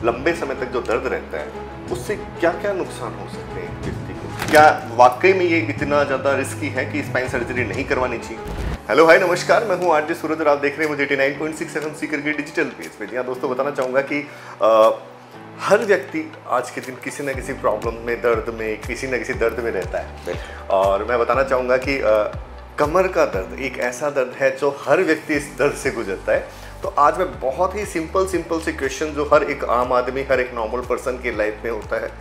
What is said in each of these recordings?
लंबे समय तक जो दर्द रहता है उससे क्या क्या नुकसान हो सकते हैं व्यक्ति को? क्या वाकई में ये इतना ज़्यादा रिस्की है कि स्पाइन सर्जरी नहीं करवानी चाहिए? हेलो हाय नमस्कार, मैं हूँ आरजे सूरज और आप देख रहे हैं मुझे 89.6 FM सीकर के डिजिटल पेज पे। जी हाँ दोस्तों, बताना चाहूँगा कि हर व्यक्ति आज के दिन किसी न किसी प्रॉब्लम में, दर्द में, किसी न किसी दर्द में रहता है। और मैं बताना चाहूँगा कि कमर का दर्द एक ऐसा दर्द है जो हर व्यक्ति इस दर्द से गुजरता है। तो आज मैं बहुत ही सिंपल से क्वेश्चन जो हर एक आम आदमी, हर एक नॉर्मल पर्सन के लाइफ में होता है,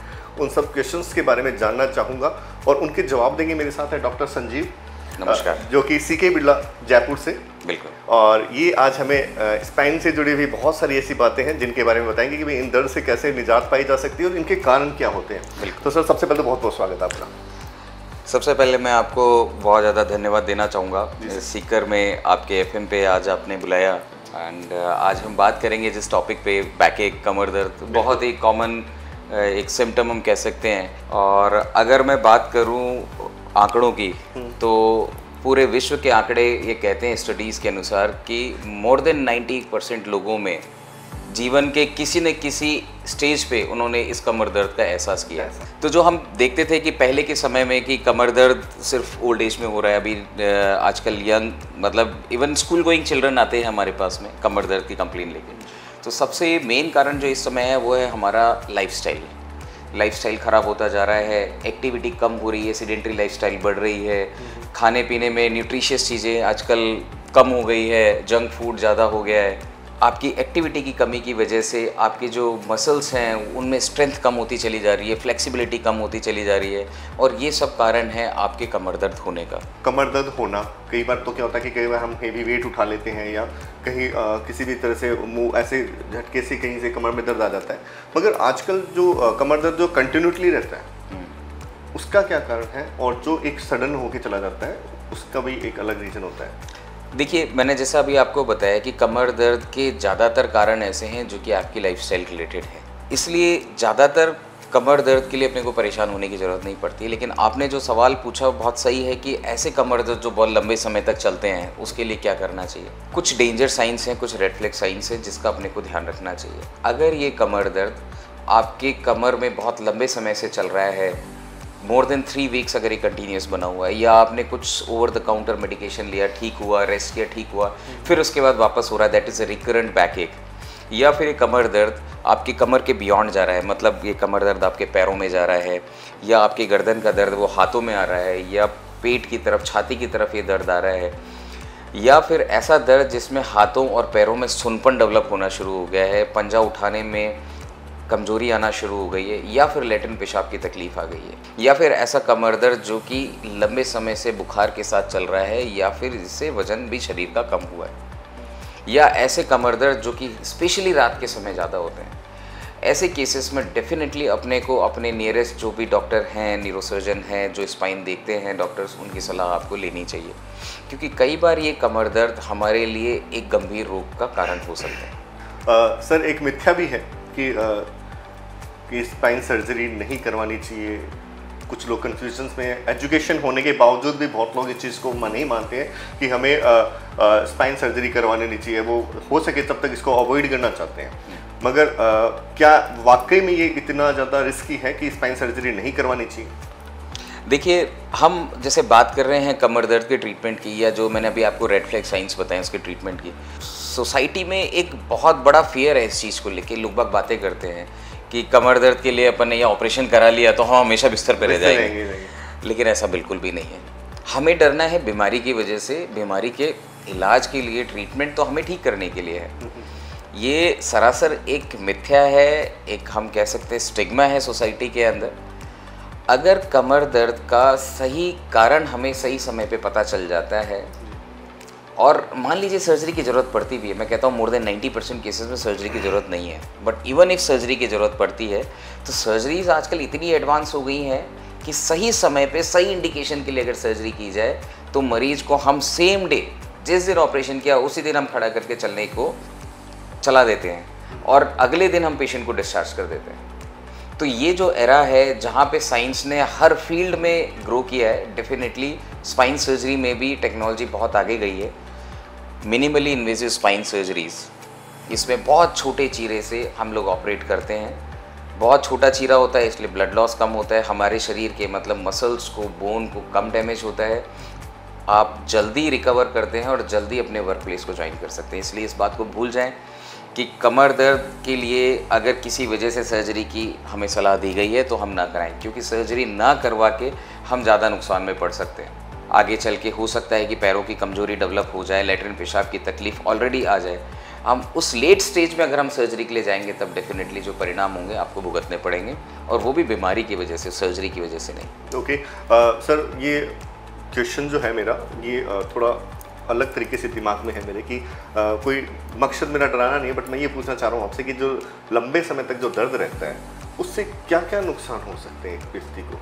उन सब क्वेश्चंस के बारे में जानना चाहूँगा और उनके जवाब देंगे। मेरे साथ है डॉक्टर संजीव, नमस्कार, जो कि सीके बिरला जयपुर से। बिल्कुल। और ये आज हमें स्पाइन से जुड़ी हुई बहुत सारी ऐसी बातें हैं जिनके बारे में बताएंगे कि भाई इन दर्द से कैसे निजात पाई जा सकती है और इनके कारण क्या होते हैं। तो सर, सबसे पहले बहुत बहुत स्वागत है आपका। सबसे पहले मैं आपको बहुत ज़्यादा धन्यवाद देना चाहूँगा सीकर में आपके एफएम पे आज आपने बुलाया। एंड आज हम बात करेंगे जिस टॉपिक पे, बैक एक, कमर दर्द, बहुत ही कॉमन एक सिम्टम हम कह सकते हैं। और अगर मैं बात करूँ आंकड़ों की, तो पूरे विश्व के आंकड़े ये कहते हैं स्टडीज़ के अनुसार कि मोर देन 90% लोगों में जीवन के किसी न किसी स्टेज पे उन्होंने इस कमर दर्द का एहसास किया है। तो जो हम देखते थे कि पहले के समय में कि कमर दर्द सिर्फ ओल्ड एज में हो रहा है, अभी आजकल यंग, मतलब इवन स्कूल गोइंग चिल्ड्रन आते हैं हमारे पास में कमर दर्द की कंप्लेन लेके। तो सबसे मेन कारण जो इस समय है वो है हमारा लाइफस्टाइल ख़राब होता जा रहा है, एक्टिविटी कम हो रही है, सेडेंटरी लाइफस्टाइल बढ़ रही है, खाने पीने में न्यूट्रिशियस चीज़ें आजकल कम हो गई है, जंक फूड ज़्यादा हो गया है। आपकी एक्टिविटी की कमी की वजह से आपके जो मसल्स हैं उनमें स्ट्रेंथ कम होती चली जा रही है, फ्लेक्सिबिलिटी कम होती चली जा रही है, और ये सब कारण है आपके कमर दर्द होने का। कमर दर्द होना, कई बार तो क्या होता है कि कई बार हम हेवी वेट उठा लेते हैं या कहीं किसी भी तरह से मुंह ऐसे झटके से कहीं से कमर में दर्द आ जाता है। मगर आजकल जो कमर दर्द जो कंटिन्यूसली रहता है उसका क्या कारण है, और जो एक सडन होके चला जाता है उसका भी एक अलग रीज़न होता है? देखिए, मैंने जैसा अभी आपको बताया कि कमर दर्द के ज़्यादातर कारण ऐसे हैं जो कि आपकी लाइफस्टाइल रिलेटेड है, इसलिए ज़्यादातर कमर दर्द के लिए अपने को परेशान होने की ज़रूरत नहीं पड़ती। लेकिन आपने जो सवाल पूछा वो बहुत सही है कि ऐसे कमर दर्द जो बहुत लंबे समय तक चलते हैं उसके लिए क्या करना चाहिए। कुछ डेंजर साइंस हैं, कुछ रेड फ्लैग साइंस हैं जिसका अपने को ध्यान रखना चाहिए। अगर ये कमर दर्द आपके कमर में बहुत लंबे समय से चल रहा है, मोर देन 3 वीक्स अगर ये कंटिन्यूस बना हुआ है, या आपने कुछ ओवर द काउंटर मेडिकेशन लिया, ठीक हुआ, रेस्ट किया, ठीक हुआ, फिर उसके बाद वापस हो रहा है, that is a recurrent back एक। या फिर ये कमर दर्द आपकी कमर के बियॉन्ड जा रहा है, मतलब ये कमर दर्द आपके पैरों में जा रहा है, या आपके गर्दन का दर्द वो हाथों में आ रहा है, या पेट की तरफ, छाती की तरफ ये दर्द आ रहा है, या फिर ऐसा दर्द जिसमें हाथों और पैरों में सुनपन डेवलप होना शुरू हो गया है, पंजा उठाने में कमजोरी आना शुरू हो गई है, या फिर लैट्रिन पेशाब की तकलीफ आ गई है, या फिर ऐसा कमर दर्द जो कि लंबे समय से बुखार के साथ चल रहा है, या फिर इससे वजन भी शरीर का कम हुआ है, या ऐसे कमर दर्द जो कि स्पेशली रात के समय ज़्यादा होते हैं। ऐसे केसेस में डेफिनेटली अपने को अपने नियरेस्ट जो भी डॉक्टर हैं, न्यूरोसर्जन हैं, जो स्पाइन देखते हैं डॉक्टर्स, उनकी सलाह आपको लेनी चाहिए, क्योंकि कई बार ये कमर दर्द हमारे लिए एक गंभीर रोग का कारण हो सकता है। सर, एक मिथ्या भी है कि स्पाइन सर्जरी नहीं करवानी चाहिए। कुछ लोग कन्फ्यूजन्स में हैं। एजुकेशन होने के बावजूद भी बहुत लोग इस चीज़ को नहीं मानते हैं कि हमें स्पाइन सर्जरी करवानी नहीं चाहिए, वो हो सके तब तक इसको अवॉइड करना चाहते हैं। मगर क्या वाकई में ये इतना ज़्यादा रिस्की है कि स्पाइन सर्जरी नहीं करवानी चाहिए? देखिए, हम जैसे बात कर रहे हैं कमर दर्द के ट्रीटमेंट की, या जो मैंने अभी आपको रेड फ्लैग साइंस बताएं उसके ट्रीटमेंट की, सोसाइटी में एक बहुत बड़ा फियर है इस चीज़ को लेके। लोग बाग बातें करते हैं कि कमर दर्द के लिए अपन ने यह ऑपरेशन करा लिया तो हम हमेशा बिस्तर पर रह जाएंगे, लेकिन ऐसा बिल्कुल भी नहीं है। हमें डरना है बीमारी की वजह से। बीमारी के इलाज के लिए, ट्रीटमेंट तो हमें ठीक करने के लिए है। ये सरासर एक मिथ्या है, एक हम कह सकते हैं स्टिग्मा है सोसाइटी के अंदर। अगर कमर दर्द का सही कारण हमें सही समय पे पता चल जाता है, और मान लीजिए सर्जरी की ज़रूरत पड़ती भी है, मैं कहता हूँ मोर देन 90% केसेस में सर्जरी की ज़रूरत नहीं है, बट इवन इफ सर्जरी की ज़रूरत पड़ती है तो सर्जरीज आजकल इतनी एडवांस हो गई हैं कि सही समय पे सही इंडिकेशन के लिए अगर सर्जरी की जाए तो मरीज को हम सेम डे, जिस दिन ऑपरेशन किया उसी दिन हम खड़ा करके चलने को चला देते हैं, और अगले दिन हम पेशेंट को डिस्चार्ज कर देते हैं। तो ये जो एरा है जहाँ पे साइंस ने हर फील्ड में ग्रो किया है, डेफिनेटली स्पाइन सर्जरी में भी टेक्नोलॉजी बहुत आगे गई है। मिनिमली इन्वेसिव स्पाइन सर्जरीज इसमें बहुत छोटे चीरे से हम लोग ऑपरेट करते हैं। बहुत छोटा चीरा होता है इसलिए ब्लड लॉस कम होता है, हमारे शरीर के मतलब मसल्स को, बोन को कम डैमेज होता है, आप जल्दी रिकवर करते हैं और जल्दी अपने वर्क प्लेस को ज्वाइन कर सकते हैं। इसलिए इस बात को भूल जाएं कि कमर दर्द के लिए अगर किसी वजह से सर्जरी की हमें सलाह दी गई है तो हम ना कराएं, क्योंकि सर्जरी ना करवा के हम ज़्यादा नुकसान में पड़ सकते हैं। आगे चल के हो सकता है कि पैरों की कमजोरी डेवलप हो जाए, लैट्रिन पेशाब की तकलीफ़ ऑलरेडी आ जाए। हम उस लेट स्टेज में अगर हम सर्जरी के लिए जाएंगे तब डेफिनेटली जो परिणाम होंगे आपको भुगतने पड़ेंगे, और वो भी बीमारी की वजह से, सर्जरी की वजह से नहीं। ओके सर, ये क्वेश्चन जो है मेरा ये थोड़ा अलग तरीके से दिमाग में है मेरे कि कोई मकसद मेरा डराना नहीं है, बट मैं ये पूछना चाह रहा हूँ आपसे कि जो लंबे समय तक जो दर्द रहता है उससे क्या क्या नुकसान हो सकते हैं एक व्यक्ति को?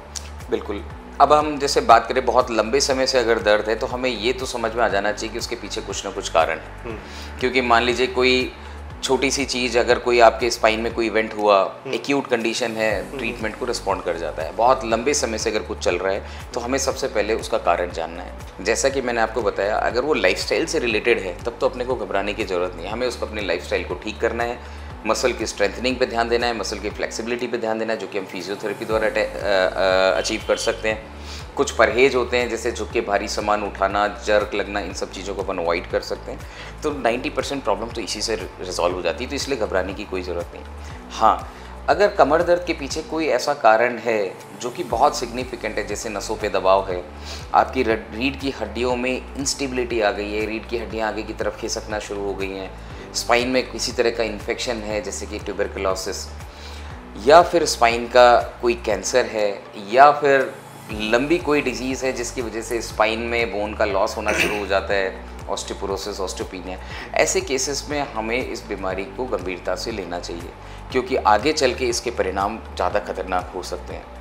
बिल्कुल, अब हम जैसे बात करें बहुत लंबे समय से अगर दर्द है तो हमें ये तो समझ में आ जाना चाहिए कि उसके पीछे कुछ ना कुछ कारण है। क्योंकि मान लीजिए कोई छोटी सी चीज़, अगर कोई आपके स्पाइन में कोई इवेंट हुआ, एक्यूट कंडीशन है, ट्रीटमेंट को रिस्पॉन्ड कर जाता है। बहुत लंबे समय से अगर कुछ चल रहा है तो हमें सबसे पहले उसका कारण जानना है। जैसा कि मैंने आपको बताया, अगर वो लाइफस्टाइल से रिलेटेड है तब तो अपने को घबराने की ज़रूरत नहीं है। हमें उसको अपने लाइफस्टाइल को ठीक करना है, मसल की स्ट्रेंथनिंग पे ध्यान देना है, मसल की फ्लेक्सिबिलिटी पे ध्यान देना है, जो कि हम फिजियोथेरेपी द्वारा अचीव कर सकते हैं। कुछ परहेज होते हैं जैसे झुक के भारी सामान उठाना, जर्क लगना, इन सब चीज़ों को अपन अवॉइड कर सकते हैं। तो 90% प्रॉब्लम तो इसी से रिजॉल्व हो जाती है, तो इसलिए घबराने की कोई ज़रूरत नहीं। हाँ, अगर कमर दर्द के पीछे कोई ऐसा कारण है जो कि बहुत सिग्निफिकेंट है, जैसे नसों पे दबाव है, आपकी रीढ़ की हड्डियों में इंस्टेबिलिटी आ गई है, रीढ़ की हड्डियाँ आगे की तरफ खिसकना शुरू हो गई हैं, स्पाइन में किसी तरह का इन्फेक्शन है जैसे कि ट्यूबरकुलोसिस, या फिर स्पाइन का कोई कैंसर है, या फिर लंबी कोई डिजीज़ है जिसकी वजह से स्पाइन में बोन का लॉस होना शुरू हो जाता है, ऑस्टियोपोरोसिस, ऑस्टियोपीनिया, ऐसे केसेस में हमें इस बीमारी को गंभीरता से लेना चाहिए, क्योंकि आगे चल के इसके परिणाम ज़्यादा खतरनाक हो सकते हैं।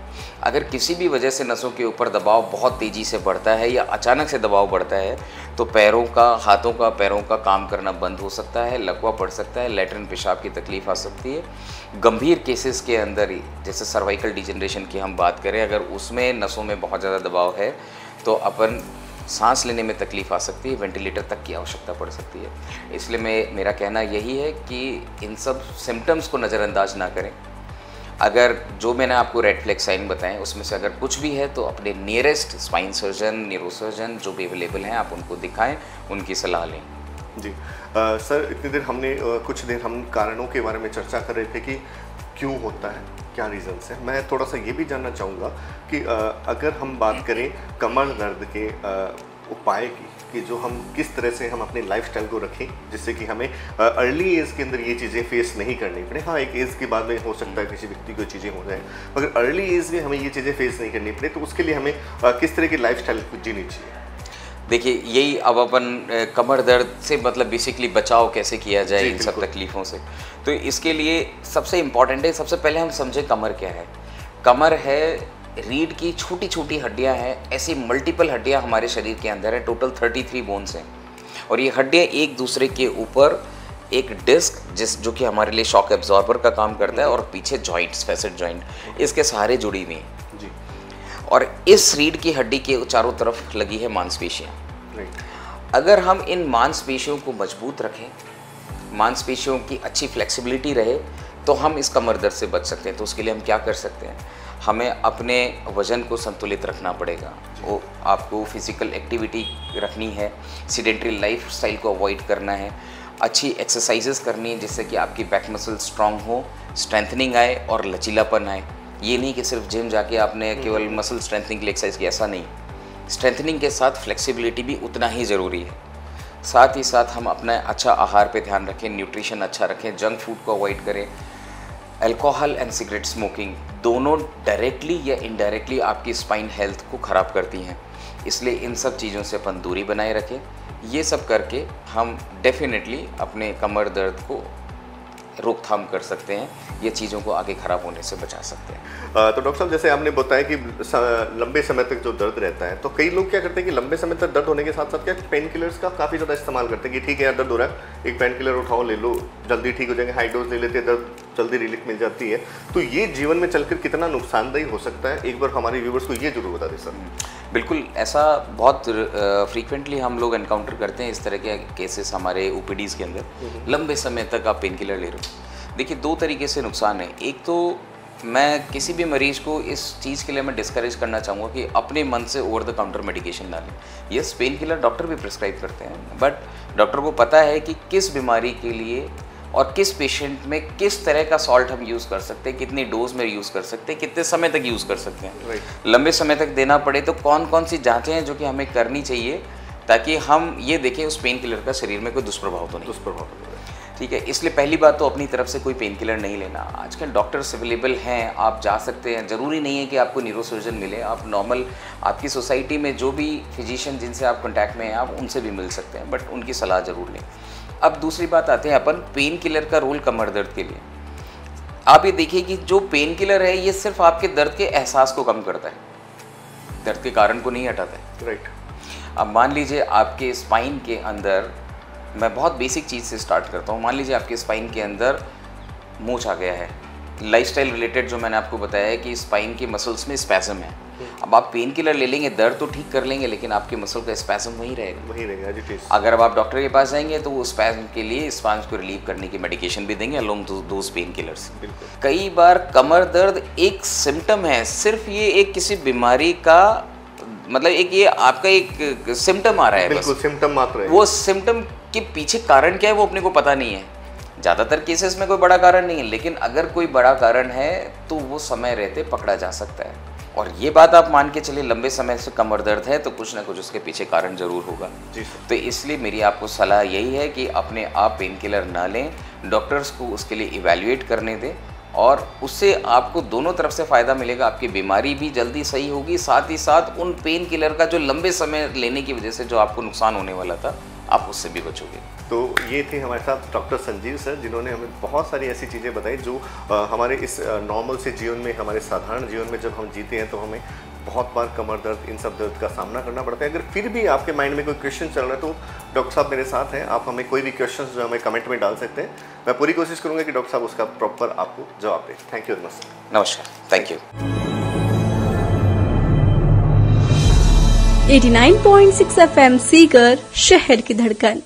अगर किसी भी वजह से नसों के ऊपर दबाव बहुत तेज़ी से बढ़ता है या अचानक से दबाव बढ़ता है तो पैरों का, हाथों का, पैरों का काम करना बंद हो सकता है, लकवा पड़ सकता है, लैट्रिन पेशाब की तकलीफ आ सकती है। गंभीर केसेस के अंदर ही, जैसे सर्वाइकल डिजेनरेशन की हम बात करें, अगर उसमें नसों में बहुत ज़्यादा दबाव है तो अपन सांस लेने में तकलीफ़ आ सकती है, वेंटिलेटर तक की आवश्यकता पड़ सकती है। इसलिए मेरा कहना यही है कि इन सब सिम्टम्स को नज़रअंदाज ना करें। अगर जो मैंने आपको रेड फ्लैग साइन बताएं उसमें से अगर कुछ भी है तो अपने नियरेस्ट स्पाइन सर्जन, न्यूरोसर्जन जो भी अवेलेबल हैं आप उनको दिखाएं, उनकी सलाह लें। जी सर, इतनी देर हमने कुछ देर हम कारणों के बारे में चर्चा कर रहे थे कि क्यों होता है, क्या रीज़न्स हैं। मैं थोड़ा सा ये भी जानना चाहूँगा कि अगर हम बात करें कमर दर्द के उपाय की, कि जो हम किस तरह से हम अपने लाइफस्टाइल को रखें जिससे कि हमें अर्ली एज के अंदर ये चीज़ें फेस नहीं करनी पड़े। हाँ, एक एज के बाद में हो सकता है किसी व्यक्ति को चीज़ें हो जाए, मगर अर्ली एज में हमें ये चीज़ें फेस नहीं करनी पड़े, तो उसके लिए हमें किस तरह की लाइफस्टाइल जीनी चाहिए? देखिए, यही अब अपन कमर दर्द से मतलब बेसिकली बचाव कैसे किया जाए इन सब तकलीफ़ों से, तो इसके लिए सबसे इम्पॉर्टेंट है, सबसे पहले हम समझें कमर क्या है। कमर है रीढ़ की छोटी छोटी हड्डियां हैं, ऐसी मल्टीपल हड्डियां हमारे शरीर के अंदर है, टोटल 33 बोन्स हैं, और ये हड्डियां एक दूसरे के ऊपर एक डिस्क जो कि हमारे लिए शॉक एब्जॉर्बर का काम करता है, और पीछे जॉइंट्स, फैसेट जॉइंट, इसके सहारे जुड़ी हुई हैं जी। और इस रीढ़ की हड्डी के चारों तरफ लगी है मांसपेशियाँ। अगर हम इन मांसपेशियों को मजबूत रखें, मांसपेशियों की अच्छी फ्लेक्सिबिलिटी रहे, तो हम इस कमर दर्द से बच सकते हैं। तो उसके लिए हम क्या कर सकते हैं, हमें अपने वज़न को संतुलित रखना पड़ेगा, वो आपको फिज़िकल एक्टिविटी रखनी है, सीडेंटरी लाइफ स्टाइल को अवॉइड करना है, अच्छी एक्सरसाइजेस करनी है जिससे कि आपकी बैक मसल स्ट्रांग हो, स्ट्रेंथनिंग आए और लचीलापन आए। ये नहीं कि सिर्फ जिम जाके आपने केवल मसल स्ट्रेंथनिंग के लिए एक्सरसाइज की, ऐसा नहीं। स्ट्रेंथनिंग के साथ फ्लेक्सिबिलिटी भी उतना ही ज़रूरी है। साथ ही साथ हम अपना अच्छा आहार पे ध्यान रखें, न्यूट्रिशन अच्छा रखें, जंक फूड को अवॉइड करें। अल्कोहल एंड सिगरेट स्मोकिंग दोनों डायरेक्टली या इनडायरेक्टली आपकी स्पाइन हेल्थ को ख़राब करती हैं, इसलिए इन सब चीज़ों से अपन दूरी बनाए रखें। ये सब करके हम डेफिनेटली अपने कमर दर्द को रोकथाम कर सकते हैं, ये चीज़ों को आगे ख़राब होने से बचा सकते हैं। तो डॉक्टर साहब, जैसे आपने बताया कि लंबे समय तक जो दर्द रहता है, तो कई लोग क्या करते हैं कि लंबे समय तक दर्द होने के साथ साथ क्या पेन किलर्स का काफ़ी ज़्यादा इस्तेमाल करते हैं कि ठीक है यार दर्द हो रहा है, एक पेन किलर उठाओ, ले लो, जल्दी ठीक हो जाएंगे, हाई डोज ले लेते हैं, दर्द जल्दी रिलीफ मिल जाती है, तो ये जीवन में चलकर कितना नुकसानदायी हो सकता है, एक बार हमारे व्यूवर्स को ये जरूर बता दें सर। बिल्कुल, ऐसा बहुत फ्रीक्वेंटली हम लोग एनकाउंटर करते हैं इस तरह के केसेस हमारे ओपीडीज़ के अंदर। लंबे समय तक आप पेन किलर ले रहे हो। देखिए, दो तरीके से नुकसान है। एक तो मैं किसी भी मरीज को इस चीज़ के लिए मैं डिस्करेज करना चाहूँगा कि अपने मन से ओवर द काउंटर मेडिकेशन ना लें। यस, पेन किलर डॉक्टर भी प्रिस्क्राइब करते हैं, बट डॉक्टर को पता है कि किस बीमारी के लिए और किस पेशेंट में किस तरह का सॉल्ट हम यूज़ कर सकते हैं, कितनी डोज में यूज़ कर सकते हैं, कितने समय तक यूज़ कर सकते हैं। लंबे समय तक देना पड़े तो कौन कौन सी जाँचें हैं जो कि हमें करनी चाहिए, ताकि हम ये देखें उस पेन किलर का शरीर में कोई दुष्प्रभाव तो नहीं। ठीक है, इसलिए पहली बात तो अपनी तरफ से कोई पेन किलर नहीं लेना। आजकल डॉक्टर्स अवेलेबल हैं, आप जा सकते हैं। ज़रूरी नहीं है कि आपको न्यूरोसर्जन मिले, आप नॉर्मल आपकी सोसाइटी में जो भी फिजिशियन जिनसे आप कांटेक्ट में हैं आप उनसे भी मिल सकते हैं, बट उनकी सलाह ज़रूर लें। अब दूसरी बात आते हैं अपन पेन किलर का रोल कमर दर्द के लिए। आप ये देखिए कि जो पेन किलर है ये सिर्फ आपके दर्द के एहसास को कम करता है, दर्द के कारण को नहीं हटाता है। राइट। अब मान लीजिए आपके स्पाइन के अंदर, मैं बहुत बेसिक चीज़ से स्टार्ट करता हूँ। मान लीजिए आपके स्पाइन के अंदर मोच आ गया है, लाइफस्टाइल रिलेटेड जो मैंने आपको बताया है कि स्पाइन के मसल्स में स्पैज़म है। अब आप पेन किलर ले लेंगे, दर्द तो ठीक कर लेंगे, लेकिन आपके मसल का स्पैज़म वहीं रहेगा। अगर अब आप डॉक्टर के पास जाएंगे तो वो स्पैज़म के लिए स्पैज़म को रिलीव करने की मेडिकेशन भी देंगे अलोंग दोज पेन किलर्स। कई बार कमर दर्द एक सिम्टम है, सिर्फ ये एक किसी बीमारी का मतलब एक ये आपका एक सिम्टम आ रहा है, बिल्कुल सिम्टम मात्र है। वो सिम्टम के पीछे कारण क्या है वो अपने को पता नहीं है। ज़्यादातर केसेस में कोई बड़ा कारण नहीं है, लेकिन अगर कोई बड़ा कारण है तो वो समय रहते पकड़ा जा सकता है। और ये बात आप मान के चलिए, लंबे समय से कमर दर्द है तो कुछ ना कुछ उसके पीछे कारण जरूर होगा। जी। तो इसलिए मेरी आपको सलाह यही है कि अपने आप पेन किलर ना लें, डॉक्टर्स को उसके लिए इवैल्यूएट करने दें, और उससे आपको दोनों तरफ से फ़ायदा मिलेगा। आपकी बीमारी भी जल्दी सही होगी, साथ ही साथ उन पेन किलर का जो लंबे समय लेने की वजह से जो आपको नुकसान होने वाला था, आप उससे भी बचोगे। तो ये थे हमारे साथ डॉक्टर संजीव सर, जिन्होंने हमें बहुत सारी ऐसी चीज़ें बताई जो हमारे इस नॉर्मल से जीवन में, हमारे साधारण जीवन में जब हम जीते हैं तो हमें बहुत बार कमर दर्द, इन सब दर्द का सामना करना पड़ता है। अगर फिर भी आपके माइंड में कोई क्वेश्चन चल रहा है तो डॉक्टर साहब मेरे साथ हैं, आप हमें कोई भी क्वेश्चन जो हमें कमेंट में डाल सकते हैं। मैं पूरी कोशिश करूँगा कि डॉक्टर साहब उसका प्रॉपर आपको जवाब दें। Thank you very much. नमस्कार, थैंक यू। 89.6 FM सीकर, शहर की धड़कन।